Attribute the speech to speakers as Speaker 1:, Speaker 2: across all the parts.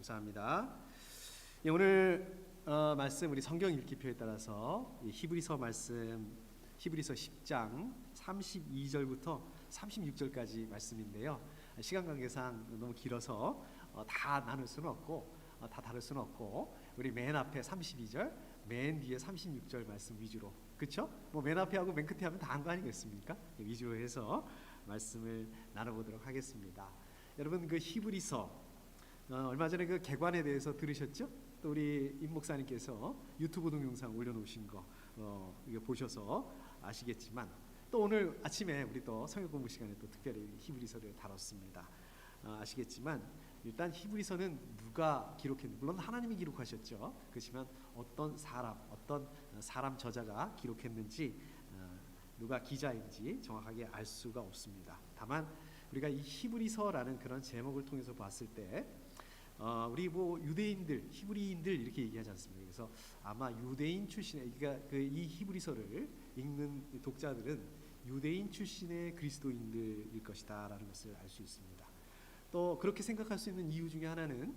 Speaker 1: 감사합니다. 예, 오늘 말씀 우리 성경 읽기표에 따라서 히브리서 말씀 히브리서 10장 32절부터 36절까지 말씀인데요. 시간 관계상 너무 길어서 다 나눌 수는 없고 다 다룰 수는 없고 우리 맨 앞에 32절, 맨 뒤에 36절 말씀 위주로, 그렇죠? 뭐 맨 앞에 하고 맨 끝에 하면 다 한 거 아니겠습니까? 위주로 해서 말씀을 나눠보도록 하겠습니다. 여러분 그 히브리서 얼마 전에 그 개관에 대해서 들으셨죠? 또 우리 임 목사님께서 유튜브 동영상 올려놓으신 거 이거 보셔서 아시겠지만 또 오늘 아침에 우리 또 성경 공부 시간에 또 특별히 히브리서를 다뤘습니다. 아시겠지만 일단 히브리서는 누가 기록했는지, 물론 하나님이 기록하셨죠. 그렇지만 어떤 사람 저자가 기록했는지, 누가 기자인지 정확하게 알 수가 없습니다. 다만 우리가 이 히브리서라는 그런 제목을 통해서 봤을 때 우리 뭐 유대인들, 히브리인들 이렇게 얘기하지 않습니까? 그래서 아마 유대인 출신의, 그러니까 이 히브리서를 읽는 독자들은 유대인 출신의 그리스도인들일 것이다라는 것을 알 수 있습니다. 또 그렇게 생각할 수 있는 이유 중에 하나는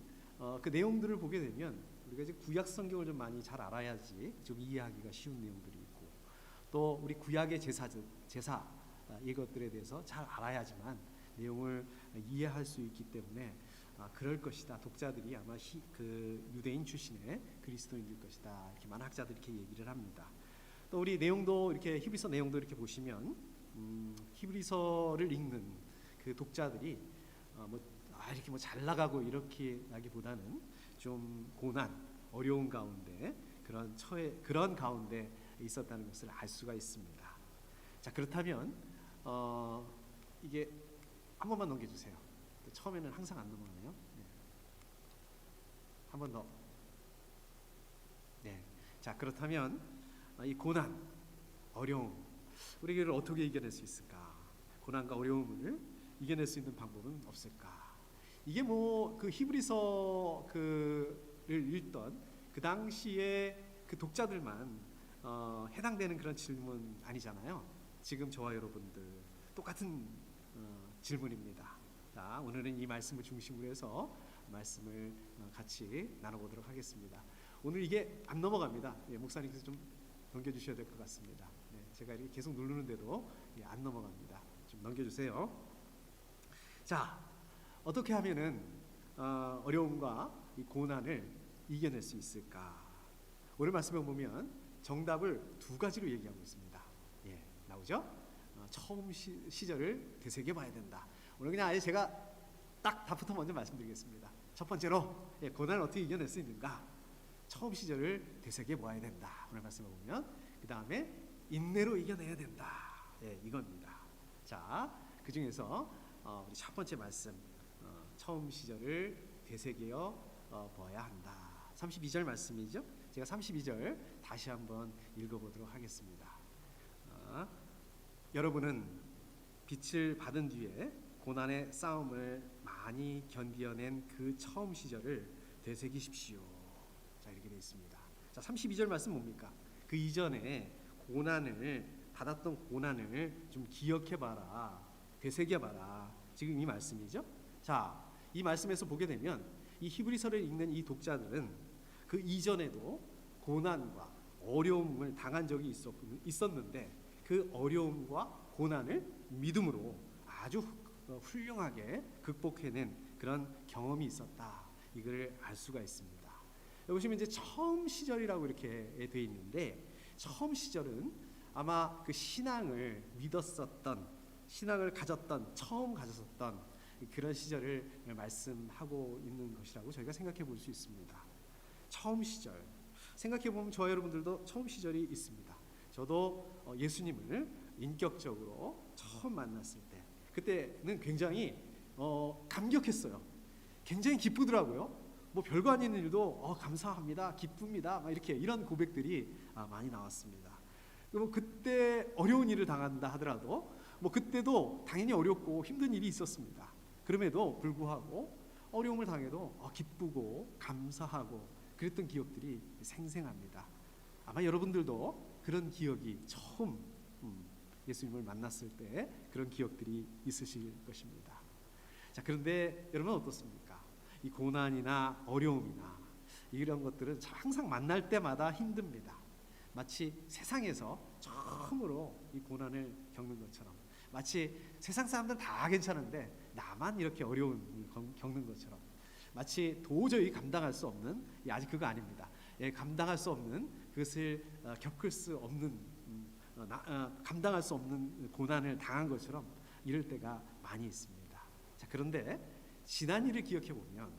Speaker 1: 그 내용들을 보게 되면 우리가 이제 구약 성경을 좀 많이 잘 알아야지 좀 이해하기가 쉬운 내용들이 있고, 또 우리 구약의 제사 이것들에 대해서 잘 알아야지만 내용을 이해할 수 있기 때문에 그럴 것이다. 독자들이 아마 그 유대인 출신의 그리스도인일 것이다. 이렇게 많은 학자들이 이렇게 얘기를 합니다. 또 우리 내용도 이렇게 히브리서 내용도 이렇게 보시면 히브리서를 읽는 그 독자들이 이렇게 뭐 잘 나가고 이렇게라기보다는 좀 고난, 어려운 가운데 그런 가운데 있었다는 것을 알 수가 있습니다. 자, 그렇다면 이게 한 번만 넘겨주세요. 처음에는 항상 안 넘어가네요. 네. 한 번 더. 네. 자, 그렇다면 이 고난, 어려움, 우리 이걸 어떻게 이겨낼 수 있을까? 고난과 어려움을 이겨낼 수 있는 방법은 없을까? 이게 뭐 그 히브리서를 읽던 그 당시에 그 독자들만 해당되는 그런 질문 아니잖아요. 지금 저와 여러분들 똑같은 질문입니다. 자, 오늘은 이 말씀을 중심으로 해서 말씀을 같이 나눠보도록 하겠습니다. 오늘 이게 안 넘어갑니다. 예, 목사님께서 좀 넘겨주셔야 될 것 같습니다. 네, 제가 이렇게 계속 누르는데도 안 넘어갑니다. 좀 넘겨주세요. 자, 어떻게 하면은 어려움과 이 고난을 이겨낼 수 있을까? 오늘 말씀에 보면 정답을 두 가지로 얘기하고 있습니다. 예, 나오죠? 처음 시절을 되새겨봐야 된다. 오늘 그냥 아예 제가 딱 답부터 먼저 말씀드리겠습니다. 첫 번째로 고난을 어떻게 이겨낼 수 있는가? 처음 시절을 되새겨봐야 된다. 오늘 말씀을 보면 그 다음에 인내로 이겨내야 된다. 이겁니다. 자, 그 중에서 우리 첫 번째 말씀, 처음 시절을 되새겨 봐야 한다. 32절 말씀이죠. 제가 32절 다시 한번 읽어보도록 하겠습니다. 여러분은 빛을 받은 뒤에 고난의 싸움을 많이 견디어낸 그 처음 시절을 되새기십시오. 자, 이렇게 되어 있습니다. 자, 32절 말씀 뭡니까? 그 이전에 받았던 고난을 좀 기억해봐라, 되새겨봐라. 지금 이 말씀이죠. 자, 이 말씀에서 보게 되면 이 히브리서를 읽는 이 독자들은 그 이전에도 고난과 어려움을 당한 적이 있었는데 그 어려움과 고난을 믿음으로 아주 훌륭하게 극복해낸 그런 경험이 있었다. 이걸 알 수가 있습니다. 여기 보시면 이제 처음 시절이라고 이렇게 되어 있는데, 처음 시절은 아마 그 신앙을 믿었었던, 신앙을 처음 가졌었던 그런 시절을 말씀하고 있는 것이라고 저희가 생각해 볼 수 있습니다. 처음 시절, 생각해 보면 저와 여러분들도 처음 시절이 있습니다. 저도 예수님을 인격적으로 처음 만났을 때, 그때는 굉장히 감격했어요. 굉장히 기쁘더라고요. 뭐 별거 아닌 일도 감사합니다, 기쁩니다, 막 이런 고백들이 많이 나왔습니다. 그리고 그때 어려운 일을 당한다 하더라도 뭐 그때도 당연히 어렵고 힘든 일이 있었습니다. 그럼에도 불구하고 어려움을 당해도 기쁘고 감사하고 그랬던 기억들이 생생합니다. 아마 여러분들도 그런 기억이 처음 예수님을 만났을 때 그런 기억들이 있으실 것입니다. 자, 그런데 여러분 어떻습니까? 이 고난이나 어려움이나 이런 것들은 항상 만날 때마다 힘듭니다. 마치 세상에서 처음으로 이 고난을 겪는 것처럼, 마치 세상 사람들은 다 괜찮은데 나만 이렇게 어려움을 겪는 것처럼, 마치 도저히 감당할 수 없는, 아직 그거 아닙니다. 감당할 수 없는, 그것을 겪을 수 없는, 감당할 수 없는 고난을 당한 것처럼 이럴 때가 많이 있습니다. 자, 그런데 지난 일을 기억해 보면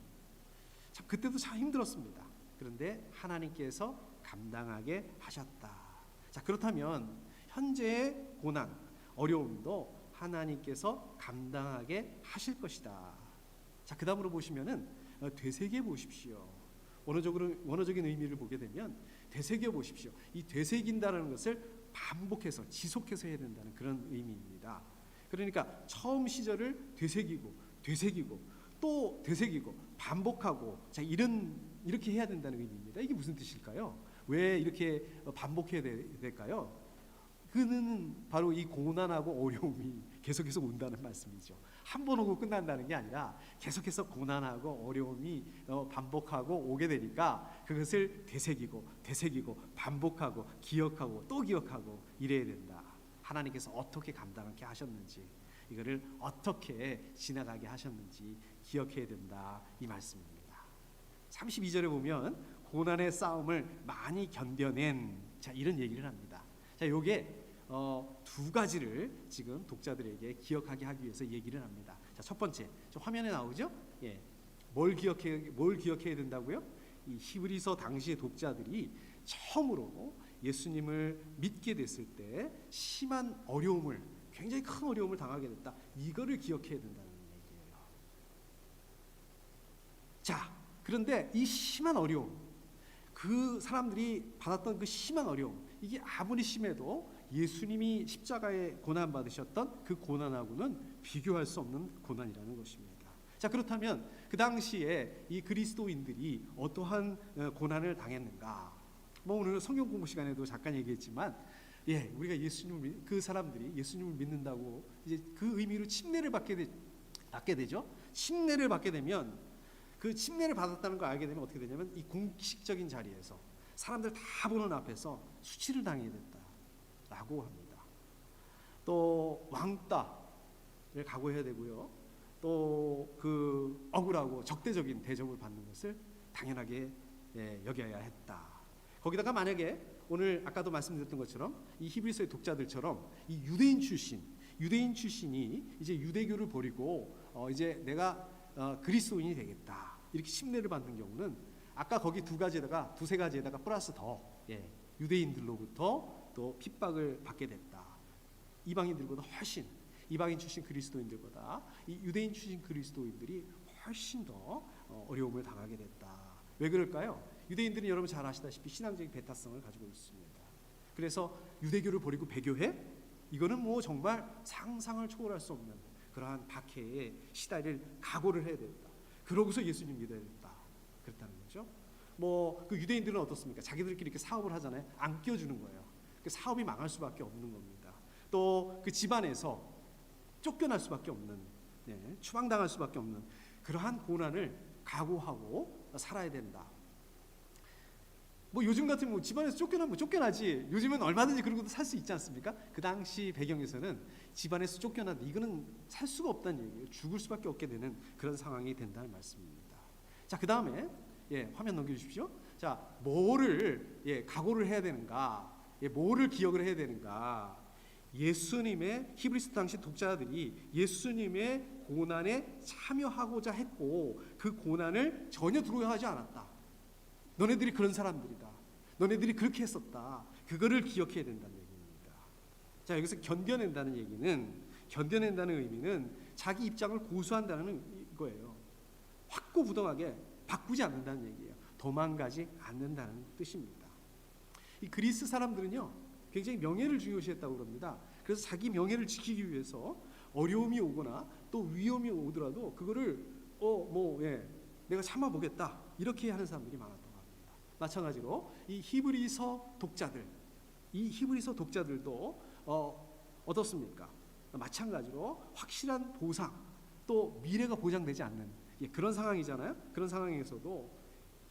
Speaker 1: 참 그때도 참 힘들었습니다. 그런데 하나님께서 감당하게 하셨다. 자, 그렇다면 현재의 고난, 어려움도 하나님께서 감당하게 하실 것이다. 자, 그 다음으로 보시면은 되새겨 보십시오. 원어적인 의미를 보게 되면 되새겨 보십시오. 이 되새긴다는 것을 반복해서 지속해서 해야 된다는 그런 의미입니다. 그러니까 처음 시절을 되새기고 또 되새기고 반복하고, 자, 이렇게 해야 된다는 의미입니다. 이게 무슨 뜻일까요? 왜 이렇게 반복해야 될까요? 그는 바로 이 고난하고 어려움이 계속해서 온다는 말씀이죠. 한 번 오고 끝난다는 게 아니라 계속해서 고난하고 어려움이 반복하고 오게 되니까 그것을 되새기고 반복하고 기억하고 또 기억하고 이래야 된다. 하나님께서 어떻게 감당하게 하셨는지, 이거를 어떻게 지나가게 하셨는지 기억해야 된다, 이 말씀입니다. 32절에 보면 고난의 싸움을 많이 견뎌낸, 자, 이런 얘기를 합니다. 자, 요게 두 가지를 지금 독자들에게 기억하게 하기 위해서 얘기를 합니다. 자, 첫 번째, 저 화면에 나오죠? 예, 뭘 기억해야 된다고요? 이 히브리서 당시의 독자들이 처음으로 예수님을 믿게 됐을 때 심한 어려움을, 굉장히 큰 어려움을 당하게 됐다. 이거를 기억해야 된다는 얘기예요. 자, 그런데 이 심한 어려움, 그 사람들이 받았던 그 심한 어려움, 이게 아무리 심해도 예수님이 십자가에 고난 받으셨던 그 고난하고는 비교할 수 없는 고난이라는 것입니다. 자, 그렇다면 그 당시에 이 그리스도인들이 어떠한 고난을 당했는가? 뭐 오늘 성경 공부 시간에도 잠깐 얘기했지만, 우리가 그 사람들이 예수님을 믿는다고 이제 그 의미로 침례를 받게 되죠. 침례를 받게 되면, 그 침례를 받았다는 걸 알게 되면 어떻게 되냐면, 이 공식적인 자리에서 사람들 다 보는 앞에서 수치를 당해야 됐다라고 합니다. 또 왕따를 각오해야 되고요. 또 그 억울하고 적대적인 대접을 받는 것을 당연하게 여겨야 했다. 거기다가 만약에 오늘 아까도 말씀드렸던 것처럼 이 히브리서의 독자들처럼 이 유대인 출신이 이제 유대교를 버리고 이제 내가 그리스도인이 되겠다, 이렇게 침례를 받는 경우는 아까 거기 두세 가지에다가 플러스 더 유대인들로부터 또 핍박을 받게 됐다. 이방인들보다 훨씬, 이방인 출신 그리스도인들보다 이 유대인 출신 그리스도인들이 훨씬 더 어려움을 당하게 됐다. 왜 그럴까요? 유대인들은 여러분 잘 아시다시피 신앙적인 배타성을 가지고 있습니다. 그래서 유대교를 버리고 배교해? 이거는 뭐 정말 상상을 초월할 수 없는 그러한 박해에 시달릴 각오를 해야 된다. 그러고서 예수님 믿어야 된다. 그렇다는 거죠. 뭐 그 유대인들은 어떻습니까? 자기들끼리 이렇게 사업을 하잖아요. 안 껴주는 거예요. 그 사업이 망할 수밖에 없는 겁니다. 또 그 집안에서 쫓겨날 수밖에 없는, 추방당할 수밖에 없는 그러한 고난을 각오하고 살아야 된다. 뭐 요즘 같으면 뭐 집안에서 쫓겨나면 쫓겨나지. 요즘은 얼마든지 그러고도 살 수 있지 않습니까? 그 당시 배경에서는 집안에서 쫓겨나도 이거는 살 수가 없다는 얘기예요. 죽을 수밖에 없게 되는 그런 상황이 된다는 말씀입니다. 자, 그 다음에 화면 넘겨주십시오. 자, 뭐를 각오를 해야 되는가? 뭐를 기억을 해야 되는가? 예수님의, 히브리서 당시 독자들이 예수님의 고난에 참여하고자 했고 그 고난을 전혀 두려워하지 않았다. 너네들이 그런 사람들이다. 너네들이 그렇게 했었다. 그거를 기억해야 된다는 얘기입니다. 자, 여기서 견뎌낸다는 의미는 자기 입장을 고수한다는 거예요. 확고부동하게 바꾸지 않는다는 얘기예요. 도망가지 않는다는 뜻입니다. 이 그리스 사람들은요, 굉장히 명예를 중요시했다고 합니다. 그래서 자기 명예를 지키기 위해서 어려움이 오거나 또 위험이 오더라도 그거를 내가 참아보겠다, 이렇게 하는 사람들이 많았다고 합니다. 마찬가지로 이 히브리서 독자들도 어떻습니까? 마찬가지로 확실한 보상, 또 미래가 보장되지 않는 그런 상황이잖아요. 그런 상황에서도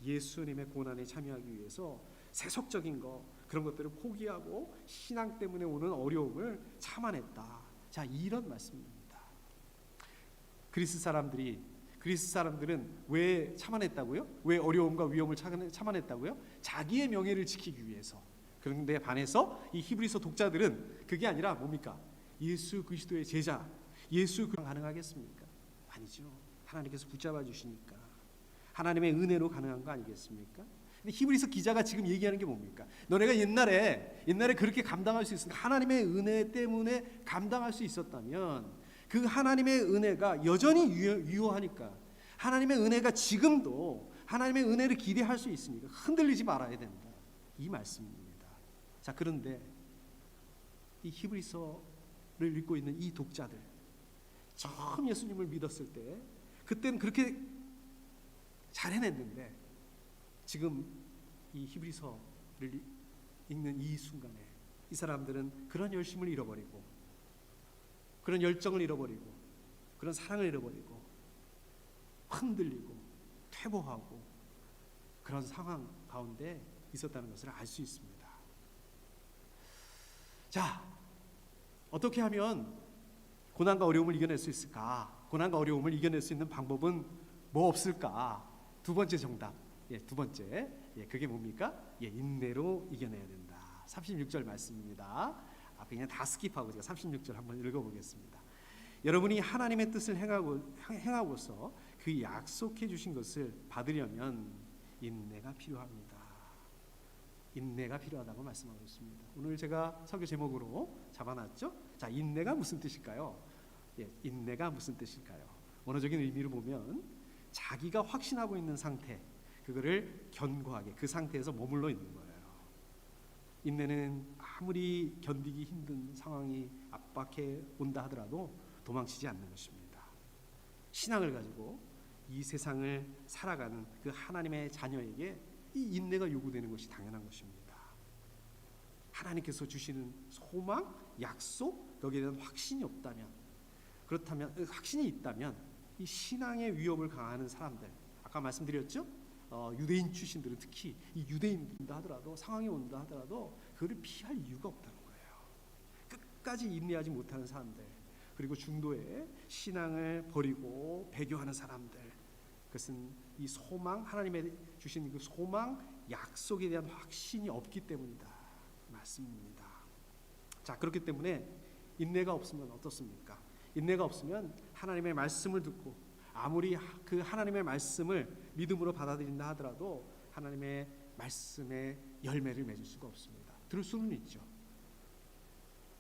Speaker 1: 예수님의 고난에 참여하기 위해서 세속적인 것, 그런 것들을 포기하고 신앙 때문에 오는 어려움을 참아냈다. 자, 이런 말씀입니다. 그리스 사람들은 왜 참아냈다고요? 왜 어려움과 위험을 참아냈다고요? 자기의 명예를 지키기 위해서. 그런데 반해서 이 히브리서 독자들은 그게 아니라 뭡니까? 예수 그리스도의 제자, 예수 가능하겠습니까? 아니죠. 하나님께서 붙잡아 주시니까 하나님의 은혜로 가능한 거 아니겠습니까? 근데 히브리서 기자가 지금 얘기하는 게 뭡니까? 너네가 옛날에 그렇게 감당할 수 있으니까, 하나님의 은혜 때문에 감당할 수 있었다면 그 하나님의 은혜가 여전히 유효하니까, 하나님의 은혜가 지금도 하나님의 은혜를 기대할 수 있으니까 흔들리지 말아야 된다, 이 말씀입니다. 자, 그런데 이 히브리서를 읽고 있는 이 독자들, 처음 예수님을 믿었을 때 그때는 그렇게 잘 해냈는데, 지금 이 히브리서를 읽는 이 순간에 이 사람들은 그런 열심을 잃어버리고, 그런 열정을 잃어버리고, 그런 사랑을 잃어버리고, 흔들리고 퇴보하고 그런 상황 가운데 있었다는 것을 알 수 있습니다. 자, 어떻게 하면 고난과 어려움을 이겨낼 수 있을까? 고난과 어려움을 이겨낼 수 있는 방법은 뭐 없을까? 두 번째 정답, 두 번째, 그게 뭡니까? 인내로 이겨내야 된다. 36절 말씀입니다. 앞에 그냥 다 스킵하고 제가 36절 한번 읽어보겠습니다. 여러분이 하나님의 뜻을 행하고서 그 약속해 주신 것을 받으려면 인내가 필요합니다. 인내가 필요하다고 말씀하고 있습니다. 오늘 제가 설교 제목으로 잡아놨죠? 자, 인내가 무슨 뜻일까요? 인내가 무슨 뜻일까요? 원어적인 의미를 보면 자기가 확신하고 있는 상태, 그거를 견고하게 그 상태에서 머물러 있는 거예요. 인내는 아무리 견디기 힘든 상황이 압박해 온다 하더라도 도망치지 않는 것입니다. 신앙을 가지고 이 세상을 살아가는 그 하나님의 자녀에게 이 인내가 요구되는 것이 당연한 것입니다. 하나님께서 주시는 소망, 약속, 여기에 대한 확신이 없다면, 그렇다면 확신이 있다면 이 신앙의 위협을 강화하는 사람들, 아까 말씀드렸죠? 유대인 출신들은 특히 이 유대인이다 하더라도, 상황이 온다 하더라도 그를 피할 이유가 없다는 거예요. 끝까지 인내하지 못하는 사람들, 그리고 중도에 신앙을 버리고 배교하는 사람들, 그것은 이 소망, 하나님의 주신 그 소망, 약속에 대한 확신이 없기 때문이다 말씀입니다. 자, 그렇기 때문에 인내가 없으면 어떻습니까? 인내가 없으면 하나님의 말씀을 듣고 아무리 그 하나님의 말씀을 믿음으로 받아들인다 하더라도 하나님의 말씀의 열매를 맺을 수가 없습니다. 들을 수는 있죠.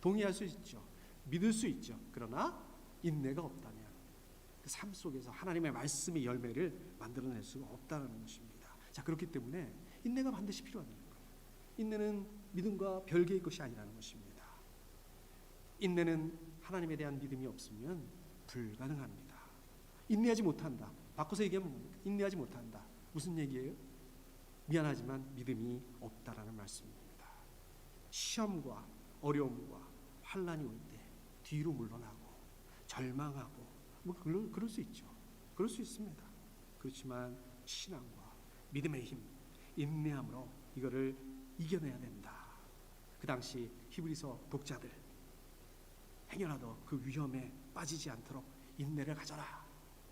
Speaker 1: 동의할 수 있죠. 믿을 수 있죠. 그러나 인내가 없다면 그 삶 속에서 하나님의 말씀의 열매를 만들어낼 수가 없다는 것입니다. 자, 그렇기 때문에 인내가 반드시 필요하다는 거예요. 인내는 믿음과 별개의 것이 아니라는 것입니다. 인내는 하나님에 대한 믿음이 없으면 불가능합니다. 인내하지 못한다. 바꿔서 얘기하면 뭡니까? 인내하지 못한다. 무슨 얘기예요? 미안하지만 믿음이 없다라는 말씀입니다. 시험과 어려움과 환난이 올 때 뒤로 물러나고 절망하고 그럴 수 있죠. 그럴 수 있습니다. 그렇지만 신앙과 믿음의 힘, 인내함으로 이거를 이겨내야 된다. 그 당시 히브리서 독자들 행여라도 그 위험에 빠지지 않도록 인내를 가져라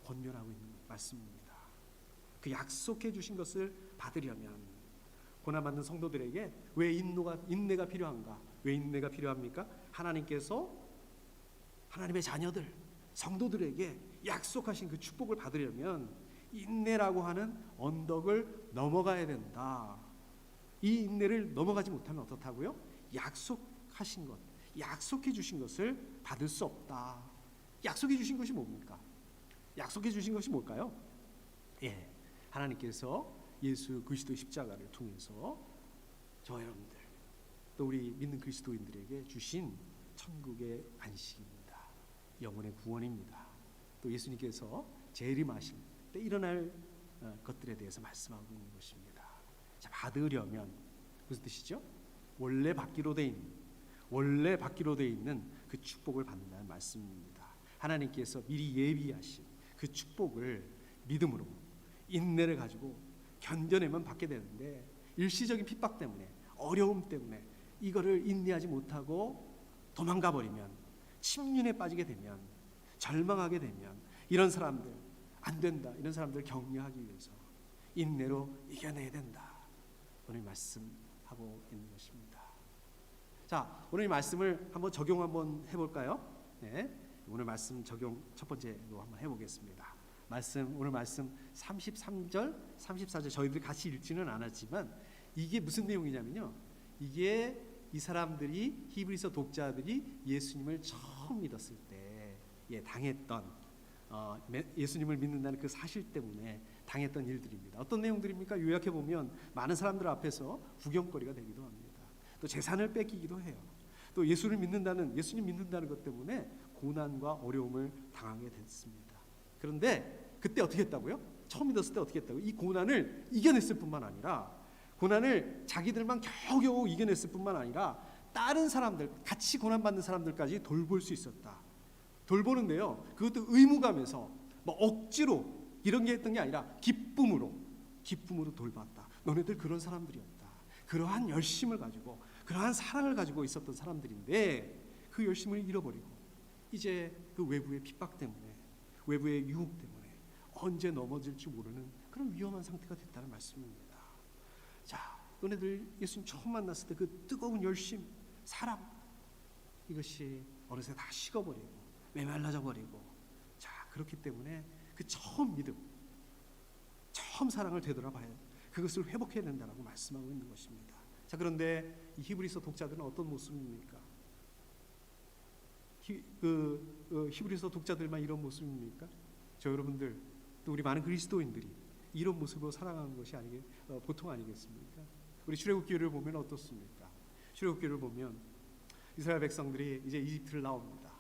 Speaker 1: 권면하고 있는 말씀입니다. 그 약속해 주신 것을 받으려면 고난받는 성도들에게 왜 인내가 필요한가? 왜 인내가 필요합니까? 하나님께서 하나님의 자녀들, 성도들에게 약속하신 그 축복을 받으려면 인내라고 하는 언덕을 넘어가야 된다. 이 인내를 넘어가지 못하면 어떻다고요? 약속하신 것, 약속해 주신 것을 받을 수 없다. 약속해 주신 것이 뭡니까? 약속해 주신 것이 뭘까요? 하나님께서 예수 그리스도의 십자가를 통해서 저 여러분들, 또 우리 믿는 그리스도인들에게 주신 천국의 안식입니다. 영혼의 구원입니다. 또 예수님께서 재림하실 때 일어날 것들에 대해서 말씀하고 있는 것입니다. 자, 받으려면 무슨 뜻이죠? 원래 받기로 돼 있는 그 축복을 받는다는 말씀입니다. 하나님께서 미리 예비하신 그 축복을 믿음으로 인내를 가지고 견뎌내면 받게 되는데, 일시적인 핍박 때문에, 어려움 때문에 이거를 인내하지 못하고 도망가 버리면, 침륜에 빠지게 되면, 절망하게 되면, 이런 사람들 안 된다. 이런 사람들을 격려하기 위해서 인내로 이겨내야 된다. 오늘 말씀하고 있는 것입니다. 자, 오늘 이 말씀을 한번 적용 한번 해볼까요? 네, 오늘 말씀 적용 첫 번째로 한번 해보겠습니다. 오늘 말씀 33절, 34절 저희들이 같이 읽지는 않았지만 이게 무슨 내용이냐면요. 이게 이 사람들이, 히브리서 독자들이 예수님을 처음 믿었을 때 당했던, 예수님을 믿는다는 그 사실 때문에 당했던 일들입니다. 어떤 내용들입니까? 요약해 보면 많은 사람들 앞에서 구경거리가 되기도 합니다. 또 재산을 뺏기기도 해요. 또 예수님 믿는다는 것 때문에 고난과 어려움을 당하게 됐습니다. 그런데 그때 어떻게 했다고요? 처음 믿었을 때 어떻게 했다고? 이 고난을 이겨냈을 뿐만 아니라, 고난을 자기들만 겨우겨우 이겨냈을 뿐만 아니라 다른 사람들, 같이 고난받는 사람들까지 돌볼 수 있었다. 돌보는데요, 그것도 의무감에서 뭐 억지로 이런 게 했던 게 아니라 기쁨으로 돌봤다. 너네들 그런 사람들이었다. 그러한 열심을 가지고, 그러한 사랑을 가지고 있었던 사람들인데 그 열심을 잃어버리고 이제 그 외부의 핍박 때문에, 외부의 유혹 때문에 언제 넘어질지 모르는 그런 위험한 상태가 됐다는 말씀입니다. 자, 너네들 예수님 처음 만났을 때 그 뜨거운 열심, 사랑, 이것이 어느새 다 식어버리고 메말라져 버리고, 자, 그렇기 때문에 그 처음 믿음, 처음 사랑을 되돌아봐야, 그것을 회복해야 된다라고 말씀하고 있는 것입니다. 자, 그런데 이 히브리서 독자들은 어떤 모습입니까? 히브리서 독자들만 이런 모습입니까? 저 여러분들, 또 우리 많은 그리스도인들이 이런 모습으로 살아가는 것이 보통 아니겠습니까? 우리 출애굽기를 보면 어떻습니까? 출애굽기를 보면 이스라엘 백성들이 이제 이집트를 나옵니다.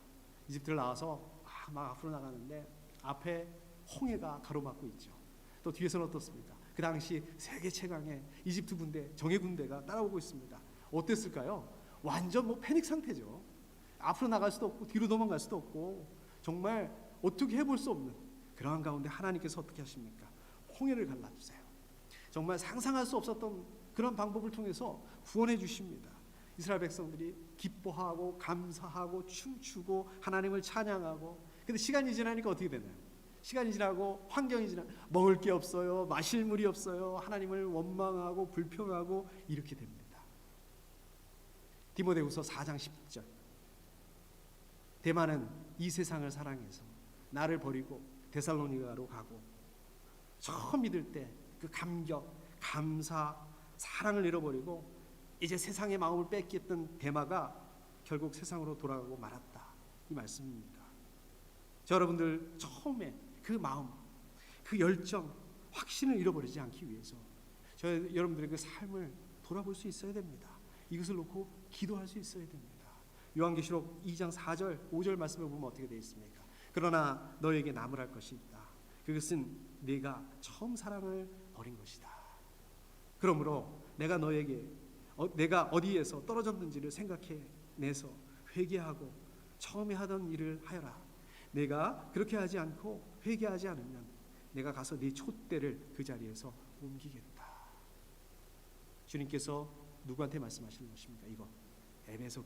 Speaker 1: 이집트를 나와서 막 앞으로 나가는데 앞에 홍해가 가로막고 있죠. 또 뒤에서는 어떻습니까? 그 당시 세계 최강의 이집트 군대, 정예 군대가 따라오고 있습니다. 어땠을까요? 완전 패닉 상태죠. 앞으로 나갈 수도 없고 뒤로 도망갈 수도 없고, 정말 어떻게 해볼 수 없는 그러한 가운데 하나님께서 어떻게 하십니까? 홍해를 갈라주세요. 정말 상상할 수 없었던 그런 방법을 통해서 구원해 주십니다. 이스라엘 백성들이 기뻐하고 감사하고 춤추고 하나님을 찬양하고, 근데 시간이 지나니까 어떻게 되나요? 시간이 지나고 환경이 지나 먹을 게 없어요. 마실 물이 없어요. 하나님을 원망하고 불평하고 이렇게 됩니다. 디모데후서 4장 10절. 대만은 이 세상을 사랑해서 나를 버리고 데살로니가로 가고, 처음 믿을 때 그 감격, 감사, 사랑을 잃어버리고 이제 세상의 마음을 뺏겼던 데마가 결국 세상으로 돌아가고 말았다. 이 말씀입니다. 저 여러분들 처음에 그 마음, 그 열정, 확신을 잃어버리지 않기 위해서 여러분들의 그 삶을 돌아볼 수 있어야 됩니다. 이것을 놓고 기도할 수 있어야 됩니다. 요한계시록 2장 4절, 5절 말씀을 보면 어떻게 되어 있습니까? 그러나 너에게 나무랄 것이 있다. 그것은 네가 처음 사랑을 버린 것이다. 그러므로 내가 너에게 내가 어디에서 떨어졌는지를 생각해내서 회개하고 처음에 하던 일을 하여라. 내가 그렇게 하지 않고 회개하지 않으면 내가 가서 네 촛대를 그 자리에서 옮기겠다. 주님께서 누구한테 말씀하시는 것입니까? 이거 에베소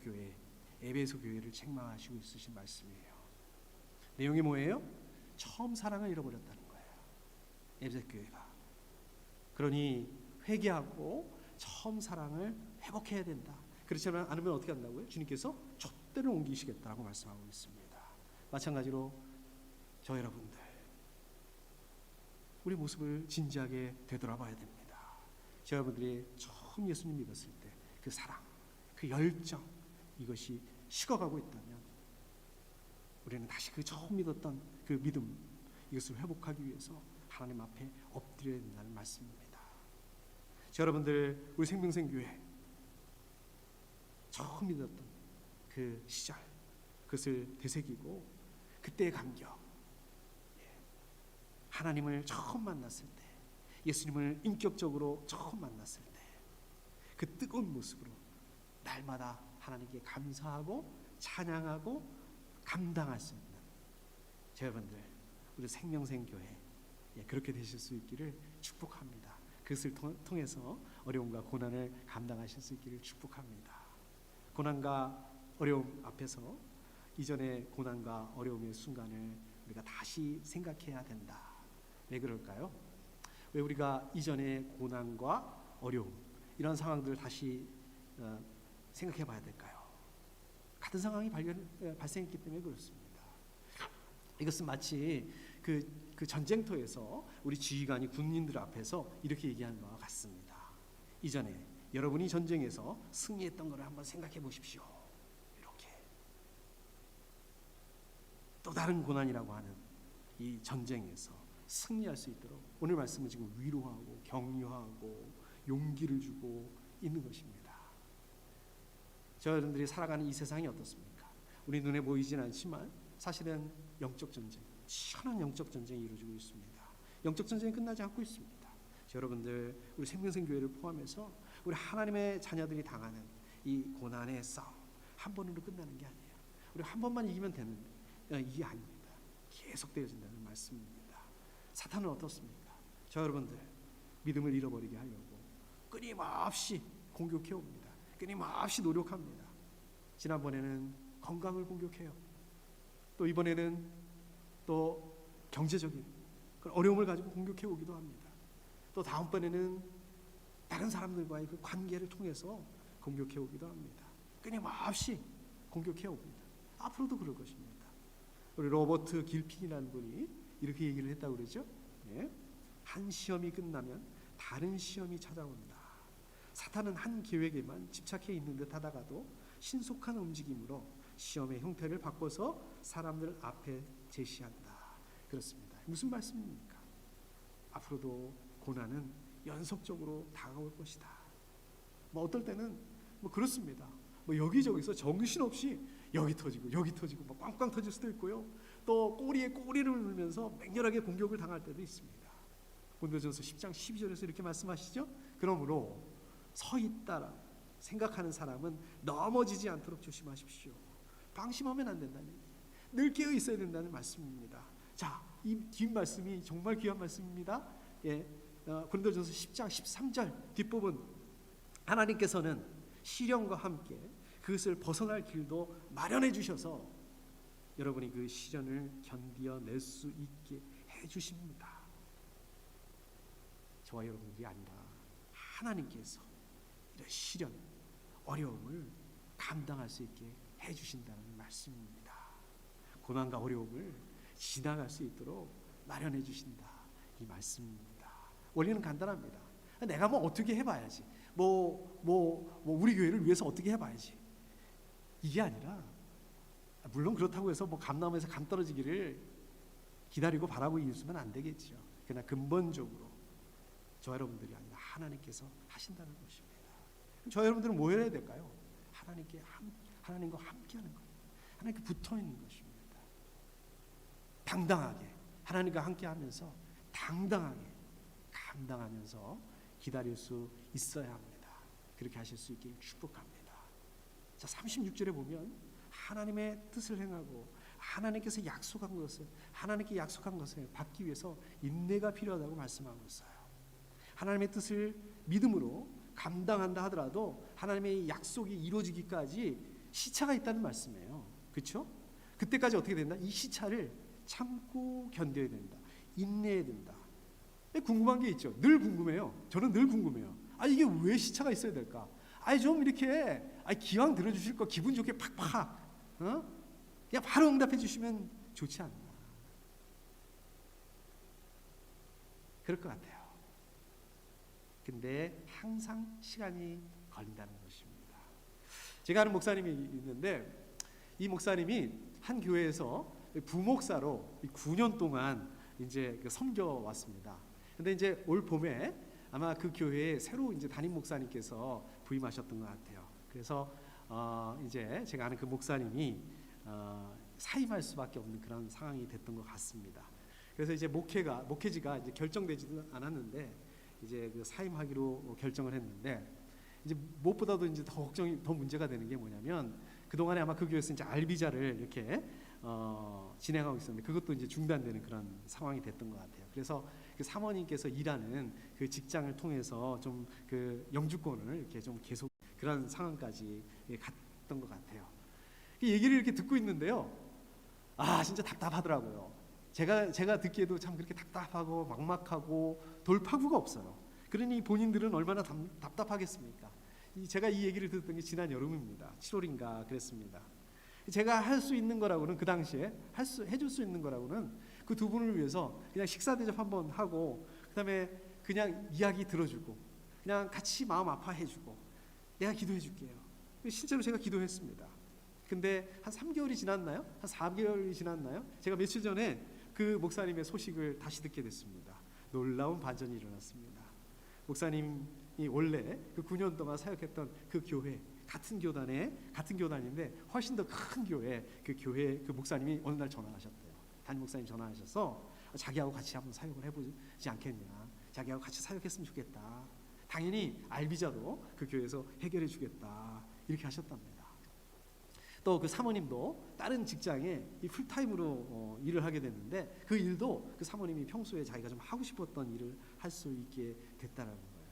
Speaker 1: 교회를 책망하시고 있으신 말씀이에요. 내용이 뭐예요? 처음 사랑을 잃어버렸다는 거예요. 에베소 교회가. 그러니 회개하고 처음 사랑을 회복해야 된다. 그렇지 않으면 어떻게 한다고요? 주님께서 촛대를 옮기시겠다고 말씀하고 있습니다. 마찬가지로 저 여러분들, 우리 모습을 진지하게 되돌아봐야 됩니다. 저 여러분들이 처음 예수님 믿었을 때 그 사랑, 그 열정, 이것이 식어가고 있다면 우리는 다시 그 처음 믿었던 그 믿음, 이것을 회복하기 위해서 하나님 앞에 엎드려야 된다는 말씀입니다. 저 여러분들, 우리 생명생교회 처음 믿었던 그 시절, 그것을 되새기고 그때의 감격, 하나님을 처음 만났을 때, 예수님을 인격적으로 처음 만났을 때 그 뜨거운 모습으로 날마다 하나님께 감사하고 찬양하고 감당할 수 있는 저 여러분들, 우리 생명생교회 그렇게 되실 수 있기를 축복합니다. 그것을 통해서 어려움과 고난을 감당하실 수 있기를 축복합니다. 고난과 어려움 앞에서 이전의 고난과 어려움의 순간을 우리가 다시 생각해야 된다. 왜 그럴까요? 왜 우리가 이전의 고난과 어려움 이런 상황들을 다시 생각해 봐야 될까요? 같은 상황이 발생했기 때문에 그렇습니다. 이것은 마치 그 전쟁터에서 우리 지휘관이 군인들 앞에서 이렇게 얘기하는 것과 같습니다. 이전에 여러분이 전쟁에서 승리했던 것을 한번 생각해 보십시오. 이렇게 또 다른 고난이라고 하는 이 전쟁에서 승리할 수 있도록 오늘 말씀은 지금 위로하고 격려하고 용기를 주고 있는 것입니다. 여러분들이 살아가는 이 세상이 어떻습니까? 우리 눈에 보이진 않지만 사실은 영적 전쟁, 치열한 영적 전쟁이 이루어지고 있습니다. 영적 전쟁이 끝나지 않고 있습니다. 여러분들 우리 생명생교회를 포함해서 우리 하나님의 자녀들이 당하는 이 고난의 싸움 한 번으로 끝나는 게 아니에요. 우리 한 번만 이기면 되는 이게 아닙니다. 계속되어진다는 말씀입니다. 사탄은 어떻습니까? 여러분들 믿음을 잃어버리게 하려고 끊임없이 공격해 옵니다. 끊임없이 노력합니다. 지난번에는 건강을 공격해요. 또 이번에는 또 경제적인 어려움을 가지고 공격해 오기도 합니다. 또 다음번에는 다른 사람들과의 그 관계를 통해서 공격해 오기도 합니다. 끊임없이 공격해 옵니다. 앞으로도 그럴 것입니다. 우리 로버트 길핀이라는 분이 이렇게 얘기를 했다고 그러죠. 한 시험이 끝나면 다른 시험이 찾아온다. 사탄은 한 계획에만 집착해 있는 듯 하다가도 신속한 움직임으로 시험의 형태를 바꿔서 사람들 앞에 제시한다. 그렇습니다. 무슨 말씀입니까? 앞으로도 고난은 연속적으로 다가올 것이다. 어떨 때는 그렇습니다. 여기저기서 정신없이 여기 터지고 여기 터지고 꽝꽝 터질 수도 있고요. 또 꼬리에 꼬리를 물면서 맹렬하게 공격을 당할 때도 있습니다. 고린도전서 10장 12절에서 이렇게 말씀하시죠. 그러므로 서 있다라 생각하는 사람은 넘어지지 않도록 조심하십시오. 방심하면 안 된다는 얘기예요. 늘 깨어 있어야 된다는 말씀입니다. 자, 이 뒷말씀이 정말 귀한 말씀입니다. 고린도전서 10장 13절 뒷부분 하나님께서는 시련과 함께 그것을 벗어날 길도 마련해 주셔서 여러분이 그 시련을 견디어낼 수 있게 해 주십니다. 저와 여러분들이 아니라 하나님께서 이런 시련, 어려움을 감당할 수 있게 해 주신다는 말씀입니다. 고난과 어려움을 지나갈 수 있도록 마련해 주신다. 이 말씀입니다. 원리는 간단합니다. 내가 어떻게 해봐야지. 우리 교회를 위해서 어떻게 해봐야지. 이게 아니라 물론 그렇다고 해서 감나무에서 감 떨어지기를 기다리고 바라고 있으면 안 되겠죠. 그러나 근본적으로 저 여러분들이 아니라 하나님께서 하신다는 것입니다. 저 여러분들은 뭐 해야 될까요? 하나님과 함께하는 거예요. 하나님께 붙어 있는 것입니다. 당당하게 하나님과 함께하면서 당당하게 감당하면서 기다릴 수 있어야 합니다. 그렇게 하실 수 있기를 축복합니다. 자, 36절에 보면 하나님의 뜻을 행하고 하나님께서 약속한 것을 받기 위해서 인내가 필요하다고 말씀하고 있어요. 하나님의 뜻을 믿음으로 감당한다 하더라도 하나님의 약속이 이루어지기까지 시차가 있다는 말씀이에요. 그렇죠? 그때까지 어떻게 된다? 이 시차를 참고 견뎌야 된다. 인내해야 된다. 궁금한 게 있죠. 늘 궁금해요. 저는 늘 궁금해요. 이게 왜 시차가 있어야 될까? 좀 이렇게 기왕 들어주실 거 기분 좋게 팍팍 그냥 바로 응답해 주시면 좋지 않나. 그럴 것 같아요. 근데 항상 시간이 걸린다는 것입니다. 제가 아는 목사님이 있는데 이 목사님이 한 교회에서 부목사로 9년 동안 이제 섬겨 왔습니다. 근데 이제 올 봄에 아마 그 교회에 새로 이제 담임 목사님께서 부임하셨던 것 같아요. 그래서 이제 제가 아는 그 목사님이 사임할 수밖에 없는 그런 상황이 됐던 것 같습니다. 그래서 이제 목회지가 이제 결정되지도 않았는데 이제 그 사임하기로 결정을 했는데 이제 무엇보다도 이제 더 문제가 되는 게 뭐냐면 그 동안에 아마 그 교회에서 이제 알비자를 이렇게 진행하고 있었는데 그것도 이제 중단되는 그런 상황이 됐던 것 같아요. 그래서 그 사모님께서 일하는 그 직장을 통해서 좀 그 영주권을 이렇게 좀 계속 그런 상황까지 갔던 것 같아요. 그 얘기를 이렇게 듣고 있는데요. 아, 진짜 답답하더라고요. 제가 듣기에도 참 그렇게 답답하고 막막하고 돌파구가 없어요. 그러니 본인들은 얼마나 답답하겠습니까? 제가 이 얘기를 듣던 게 지난 여름입니다. 7월인가 그랬습니다. 제가 할 수 있는 거라고는 그 당시에 해줄 수 있는 거라고는 그 두 분을 위해서 그냥 식사 대접 한번 하고 그다음에 그냥 이야기 들어주고 그냥 같이 마음 아파해주고 내가 기도해줄게요. 실제로 제가 기도했습니다. 근데 한 3개월이 지났나요? 한 4개월이 지났나요? 제가 며칠 전에 그 목사님의 소식을 다시 듣게 됐습니다. 놀라운 반전이 일어났습니다. 목사님이 원래 그 9년 동안 사역했던 그 교회 같은 교단인데 훨씬 더 큰 교회 그 교회 그 목사님이 어느 날 전화하셨대요. 담임 목사님 전화하셔서 자기하고 같이 한번 사역을 해보지 않겠냐? 자기하고 같이 사역했으면 좋겠다. 당연히 알비자도 그 교회에서 해결해 주겠다. 이렇게 하셨답니다. 또 그 사모님도 다른 직장에 이 풀타임으로 일을 하게 됐는데 그 일도 그 사모님이 평소에 자기가 좀 하고 싶었던 일을 할 수 있게 됐다는 거예요.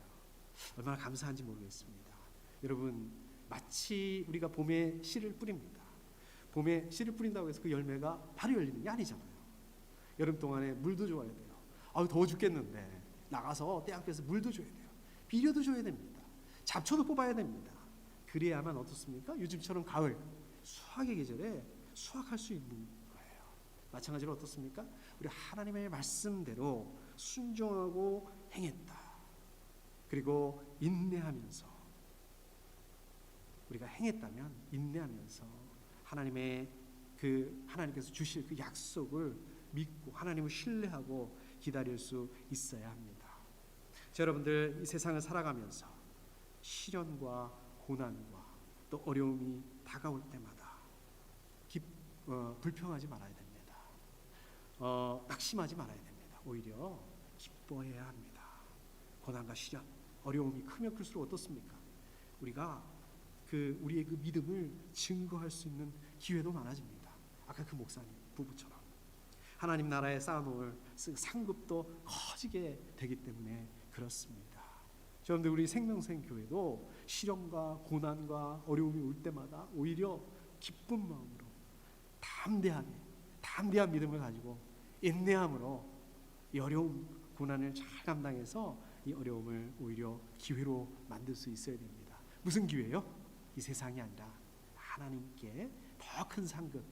Speaker 1: 얼마나 감사한지 모르겠습니다. 여러분, 마치 우리가 봄에 씨를 뿌립니다. 봄에 씨를 뿌린다고 해서 그 열매가 바로 열리는 게 아니잖아요. 여름 동안에 물도 줘야 돼요. 아유, 더워 죽겠는데 나가서 떼약볕에서 물도 줘야 돼요. 비료도 줘야 됩니다. 잡초도 뽑아야 됩니다. 그래야만 어떻습니까? 요즘처럼 가을 수확의 계절에 수확할 수 있는 거예요. 마찬가지로 어떻습니까? 우리 하나님의 말씀대로 순종하고 행했다. 그리고 인내하면서 우리가 행했다면 인내하면서 하나님께서 주실 그 약속을 믿고 하나님을 신뢰하고 기다릴 수 있어야 합니다. 자, 여러분들 이 세상을 살아가면서 시련과 고난과 또 어려움이 다가올 때마다 불평하지 말아야 됩니다. 낙심하지 말아야 됩니다. 오히려 기뻐해야 합니다. 고난과 시련, 어려움이 크면 클수록 어떻습니까? 우리가 우리의 그 믿음을 증거할 수 있는 기회도 많아집니다. 아까 그 목사님 부부처럼 하나님 나라에 쌓아놓을 상급도 커지게 되기 때문에 그렇습니다. 여러분들 우리 생명생 교회도 시련과 고난과 어려움이 올 때마다 오히려 기쁜 마음으로 담대한 믿음을 가지고 인내함으로 이 어려움 고난을 잘 감당해서 이 어려움을 오히려 기회로 만들 수 있어야 됩니다. 무슨 기회요? 이 세상이 아니라 하나님께 더 큰 상급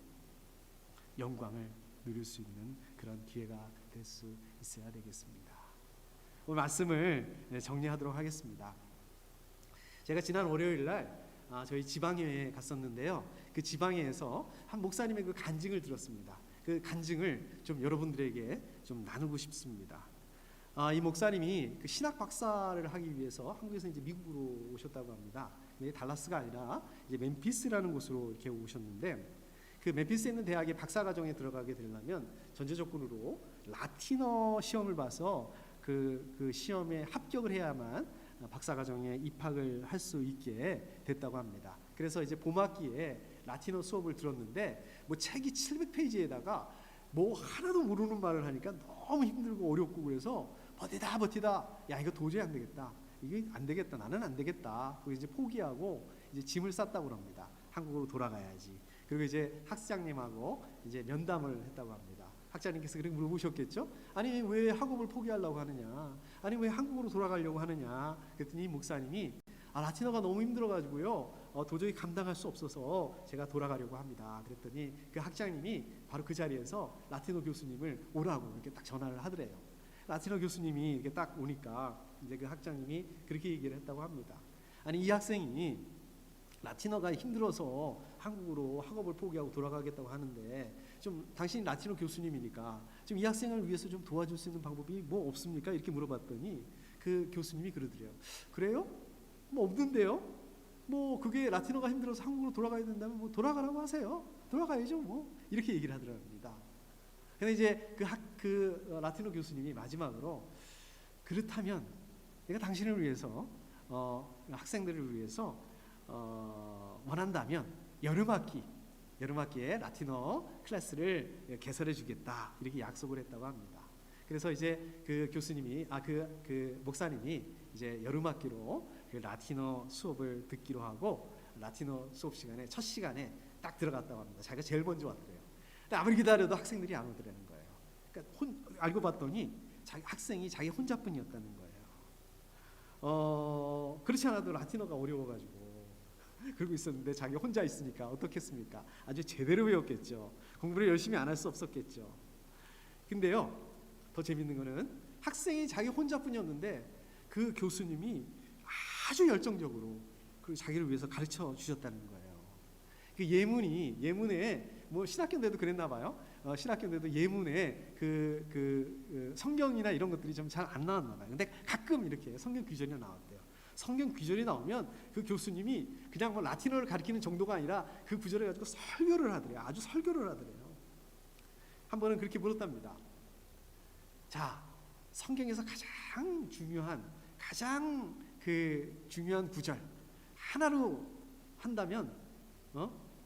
Speaker 1: 영광을 누릴 수 있는 그런 기회가 될 수 있어야 되겠습니다. 오늘 말씀을 정리하도록 하겠습니다. 제가 지난 월요일 날 저희 지방회에 갔었는데요. 그 지방회에서 한 목사님의 그 간증을 들었습니다. 그 간증을 좀 여러분들에게 좀 나누고 싶습니다. 이 목사님이 그 신학 박사를 하기 위해서 한국에서 이제 미국으로 오셨다고 합니다. 근데 달라스가 아니라 이제 멤피스라는 곳으로 이렇게 오셨는데 그 멤피스에 있는 대학의 박사 과정에 들어가게 되려면 전제 조건으로 라틴어 시험을 봐서 그 시험에 합격을 해야만 박사 과정에 입학을 할 수 있게 됐다고 합니다. 그래서 이제 봄학기에 라틴어 수업을 들었는데 뭐 책이 700페이지에다가 뭐 하나도 모르는 말을 하니까 너무 힘들고 어렵고 그래서 버티다 야 이거 도저히 안 되겠다. 이게 안 되겠다. 나는 안 되겠다. 그리고 이제 포기하고 이제 짐을 쌌다고 합니다. 한국으로 돌아가야지. 그리고 이제 학장님하고 이제 면담을 했다고 합니다. 학자님께서 그렇게 물어보셨겠죠? 아니 왜 학업을 포기하려고 하느냐? 아니 왜 한국으로 돌아가려고 하느냐? 그랬더니 목사님이 라틴어가 너무 힘들어가지고요. 도저히 감당할 수 없어서 제가 돌아가려고 합니다. 그랬더니 그 학장님이 바로 그 자리에서 라틴어 교수님을 오라고 이렇게 딱 전화를 하더래요. 라틴어 교수님이 이렇게 딱 오니까 이제 그 학장님이 그렇게 얘기를 했다고 합니다. 아니 이 학생이 라틴어가 힘들어서 한국으로 학업을 포기하고 돌아가겠다고 하는데 좀 당신이 라틴어 교수님이니까 좀 이 학생을 위해서 좀 도와줄 수 있는 방법이 뭐 없습니까? 이렇게 물어봤더니 그 교수님이 그러더래요. 그래요? 뭐 없는데요? 뭐 그게 라틴어가 힘들어서 한국으로 돌아가야 된다면 뭐 돌아가라고 하세요. 돌아가야죠 뭐 이렇게 얘기를 하더랍니다. 근데 이제 그 라틴어 교수님이 마지막으로 그렇다면 내가 당신을 위해서 학생들을 위해서 원한다면 여름학기에 라틴어 클래스를 개설해 주겠다 이렇게 약속을 했다고 합니다. 그래서 이제 그 교수님이 그 목사님이 이제 여름학기로 그 라틴어 수업을 듣기로 하고 라틴어 수업 시간에 첫 시간에 딱 들어갔다고 합니다. 자기가 제일 먼저 왔대요. 근데 아무리 기다려도 학생들이 안 오더라는 거예요. 그러니까 알고 봤더니 학생이 자기 혼자뿐이었다는 거예요. 그렇지 않아도 라틴어가 어려워가지고 그러고 있었는데 자기 혼자 있으니까 어떻겠습니까? 아주 제대로 배웠겠죠. 공부를 열심히 안 할 수 없었겠죠. 근데요, 더 재밌는 거는 학생이 자기 혼자뿐이었는데 그 교수님이 아주 열정적으로 그 자기를 위해서 가르쳐 주셨다는 거예요. 그 예문에 뭐 신학교인데도 그랬나 봐요. 신학교인데도 예문에 그 성경이나 이런 것들이 좀 잘 안 나왔나 봐요. 근데 가끔 이렇게 성경 귀절이 나왔대요. 성경 귀절이 나오면 그 교수님이 그냥 뭐 라틴어를 가르치는 정도가 아니라 그 구절을 가지고 설교를 하더래요. 아주 설교를 하더래요. 한 번은 그렇게 물었답니다. 자, 성경에서 가장 중요한 구절 하나로 한다면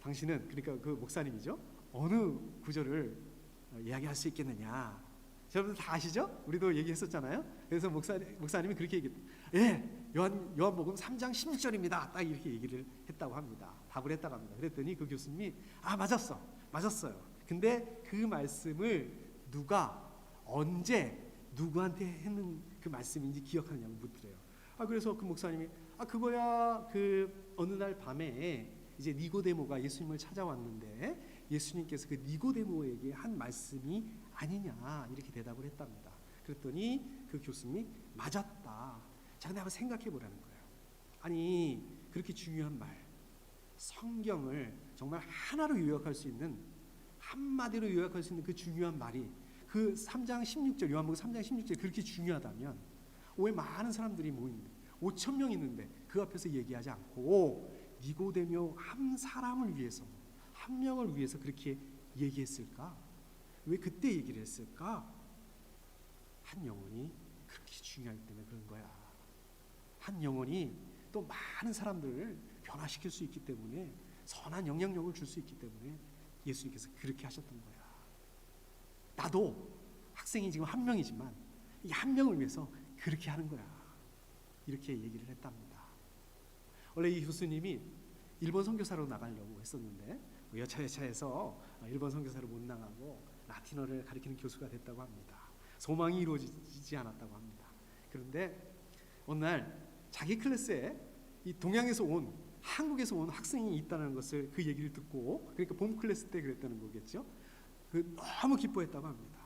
Speaker 1: 당신은, 그러니까 그 목사님이죠, 어느 구절을 이야기할 수 있겠느냐. 여러분들 다 아시죠? 우리도 얘기했었잖아요. 그래서 목사님이 그렇게 얘기했어요. 예, 요한복음 3장 16절입니다. 딱 이렇게 얘기를 했다고 합니다. 답을 했다고 합니다. 그랬더니 그 교수님이 맞았어요. 근데 그 말씀을 누가 언제 누구한테 했는 그 말씀인지 기억하느냐고 묻더래요. 그래서 그 목사님이 그거야 그 어느 날 밤에 이제 니고데모가 예수님을 찾아왔는데 예수님께서 그 니고데모에게 한 말씀이 아니냐 이렇게 대답을 했답니다. 그랬더니 그 교수님이 맞았다. 자, 근데 한번 생각해 보라는 거예요. 아니, 그렇게 중요한 말, 성경을 정말 하나로 요약할 수 있는, 한마디로 요약할 수 있는 그 중요한 말이 그 3장 16절, 요한복음 3장 16절이 그렇게 중요하다면 왜 많은 사람들이 모이는데 5천 명 있는데 그 앞에서 얘기하지 않고 니고데모 한 사람을 위해서, 한 명을 위해서 그렇게 얘기했을까? 왜 그때 얘기를 했을까? 한 영혼이 그렇게 중요하기 때문에 그런 거야. 한 영혼이 또 많은 사람들을 변화시킬 수 있기 때문에, 선한 영향력을 줄 수 있기 때문에 예수님께서 그렇게 하셨던 거야. 나도 학생이 지금 한 명이지만 이 한 명을 위해서 그렇게 하는 거야. 이렇게 얘기를 했답니다. 원래 이 교수님이 일본 선교사로 나가려고 했었는데 여차여차해서 일본 선교사로 못 나가고 라틴어를 가르치는 교수가 됐다고 합니다. 소망이 이루어지지 않았다고 합니다. 그런데 어느 날 자기 클래스에 이 동양에서 온, 한국에서 온 학생이 있다는 것을, 그 얘기를 듣고, 그러니까 봄 클래스 때 그랬다는 거겠죠. 너무 기뻐했다고 합니다.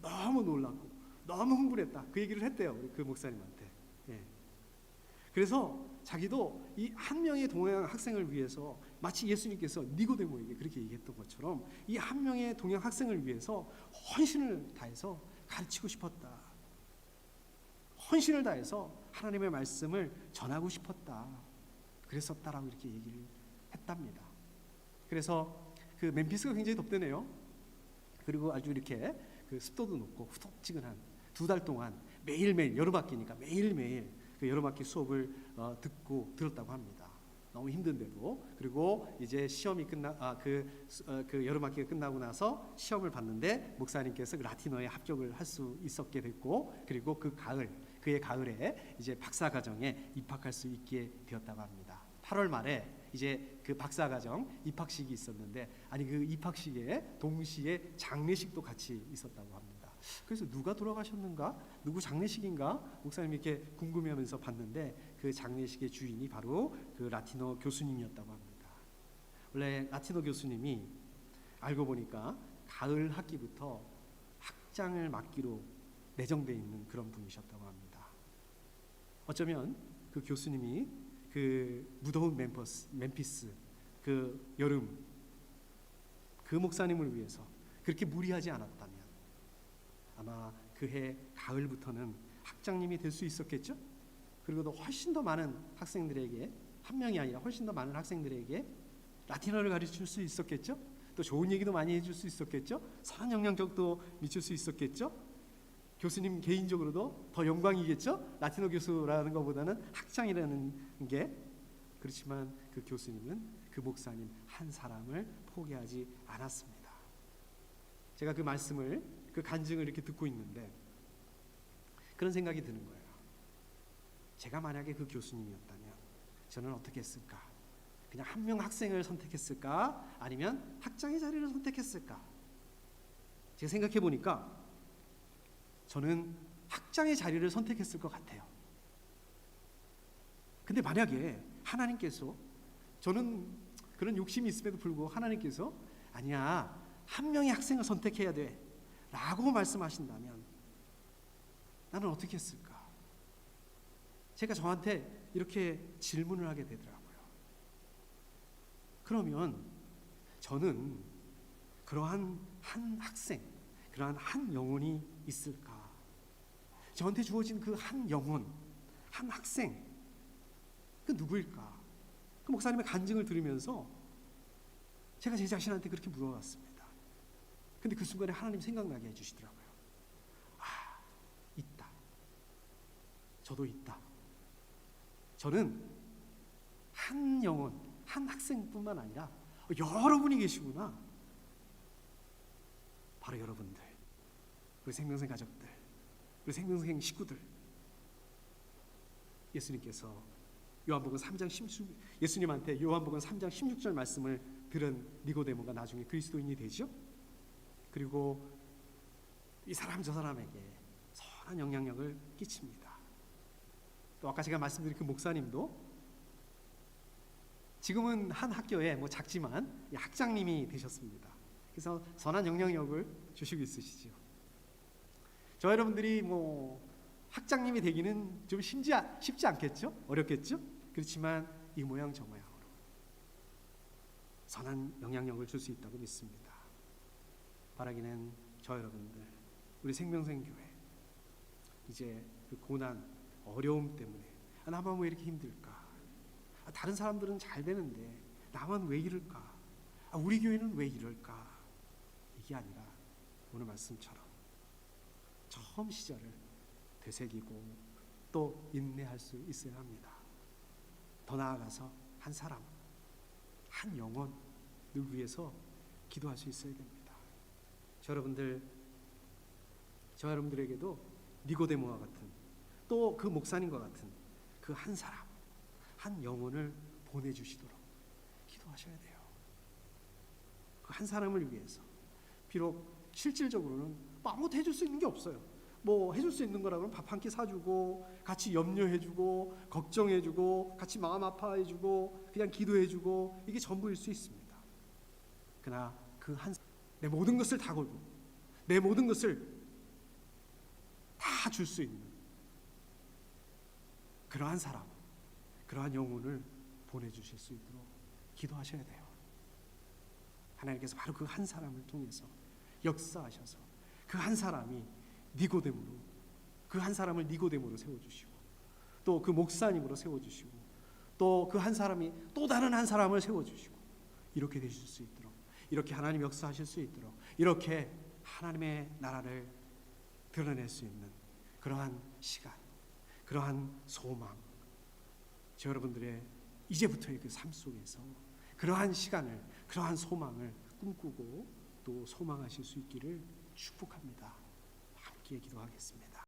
Speaker 1: 너무 놀랐고 너무 흥분했다, 그 얘기를 했대요, 그 목사님한테. 예. 그래서 자기도 이 한 명의 동양 학생을 위해서, 마치 예수님께서 니고데모에게 그렇게 얘기했던 것처럼 이 한 명의 동양 학생을 위해서 헌신을 다해서 가르치고 싶었다. 헌신을 다해서 하나님의 말씀을 전하고 싶었다. 그랬었다라고 이렇게 얘기를 했답니다. 그래서 그 멤피스가 굉장히 덥대네요. 그리고 아주 이렇게 그 습도도 높고 후덥지근한 2달 동안 매일매일, 여름학기니까 매일매일 그 여름학기 수업을 들었다고 합니다. 너무 힘든데도. 그리고 이제 시험이 그 여름학기가 끝나고 나서 시험을 봤는데 목사님께서 그 라틴어에 합격을 할 수 있었게 됐고, 그리고 그의 가을에 이제 박사과정에 입학할 수 있게 되었다고 합니다. 8월 말에 이제 그 박사과정 입학식이 있었는데, 그 입학식에 동시에 장례식도 같이 있었다고 합니다. 그래서 누가 돌아가셨는가? 누구 장례식인가? 목사님이 이렇게 궁금해하면서 봤는데 그 장례식의 주인이 바로 그 라틴어 교수님이었다고 합니다. 원래 라틴어 교수님이 알고 보니까 가을 학기부터 학장을 맡기로 내정되어 있는 그런 분이셨다고 합니다. 어쩌면 그 교수님이 그 무더운 멤피스 그 여름, 그 목사님을 위해서 그렇게 무리하지 않았다면 아마 그해 가을부터는 학장님이 될 수 있었겠죠? 그리고 또 훨씬 더 많은 학생들에게, 한 명이 아니라 훨씬 더 많은 학생들에게 라틴어를 가르칠 수 있었겠죠? 또 좋은 얘기도 많이 해줄 수 있었겠죠? 선한 영향력도 미칠 수 있었겠죠? 교수님 개인적으로도 더 영광이겠죠? 라틴어 교수라는 것보다는 학장이라는 게. 그렇지만 그 교수님은 그 목사님 한 사람을 포기하지 않았습니다. 제가 그 말씀을, 그 간증을 이렇게 듣고 있는데 그런 생각이 드는 거예요. 제가 만약에 그 교수님이었다면 저는 어떻게 했을까? 그냥 한 명 학생을 선택했을까? 아니면 학장의 자리를 선택했을까? 제가 생각해 보니까 저는 학장의 자리를 선택했을 것 같아요. 근데 만약에 하나님께서, 저는 그런 욕심이 있음에도 불구하고 하나님께서 아니야, 한 명의 학생을 선택해야 돼 라고 말씀하신다면 나는 어떻게 했을까? 제가 저한테 이렇게 질문을 하게 되더라고요. 그러면 저는 그러한 한 학생, 그러한 한 영혼이 있을까? 저한테 주어진 그 한 영혼, 한 학생, 그 누구일까? 그 목사님의 간증을 들으면서 제가 제 자신한테 그렇게 물어봤습니다. 근데 그 순간에 하나님 생각나게 해주시더라고요. 아, 있다. 저도 있다. 저는 한 영혼, 한 학생뿐만 아니라 여러분이 계시구나. 바로 여러분들, 우리 생명생 가족들, 우리 생명생 식구들. 예수님께서 요한복음 3장 16, 예수님한테 요한복음 3장 16절 말씀을 들은 니고데모가 나중에 그리스도인이 되죠. 그리고 이 사람 저 사람에게 선한 영향력을 끼칩니다. 또 아까 제가 말씀드린 그 목사님도 지금은 한 학교에 뭐 작지만 학장님이 되셨습니다. 그래서 선한 영향력을 주시고 있으시죠. 저 여러분들이 뭐 학장님이 되기는 좀 쉽지 않겠죠? 어렵겠죠? 그렇지만 이 모양 저 모양으로 선한 영향력을 줄 수 있다고 믿습니다. 바라기는 저 여러분들, 우리 생명생교회 이제 그 고난, 어려움 때문에 나만 왜 이렇게 힘들까? 다른 사람들은 잘 되는데 나만 왜 이럴까? 우리 교회는 왜 이럴까? 이게 아니라 오늘 말씀처럼 처음 시절을 되새기고 또 인내할 수 있어야 합니다. 더 나아가서 한 사람, 한 영혼을 위해서 기도할 수 있어야 됩니다. 저 여러분들에게도 니고데모와 같은, 또 그 목사님과 같은 그 한 사람, 한 영혼을 보내주시도록 기도하셔야 돼요. 그 한 사람을 위해서. 비록 실질적으로는 아무것도 해줄 수 있는 게 없어요. 뭐 해줄 수 있는 거라 그러면 밥 한 끼 사주고, 같이 염려해주고, 걱정해주고, 같이 마음 아파해주고, 그냥 기도해주고, 이게 전부일 수 있습니다. 그러나 그 한, 내 모든 것을 다 걸고 내 모든 것을 다 줄 수 있는 그러한 사람, 그러한 영혼을 보내주실 수 있도록 기도하셔야 돼요. 하나님께서 바로 그 한 사람을 통해서 역사하셔서 그 한 사람이 니고데모로, 그 한 사람을 니고데모로 세워주시고, 또 그 목사님으로 세워주시고, 또 그 한 사람이 또 다른 한 사람을 세워주시고, 이렇게 되실 수 있도록, 이렇게 하나님 역사하실 수 있도록, 이렇게 하나님의 나라를 드러낼 수 있는 그러한 시간, 그러한 소망, 저 여러분들의 이제부터의 그 삶 속에서 그러한 시간을, 그러한 소망을 꿈꾸고 또 소망하실 수 있기를 축복합니다. 함께 기도하겠습니다.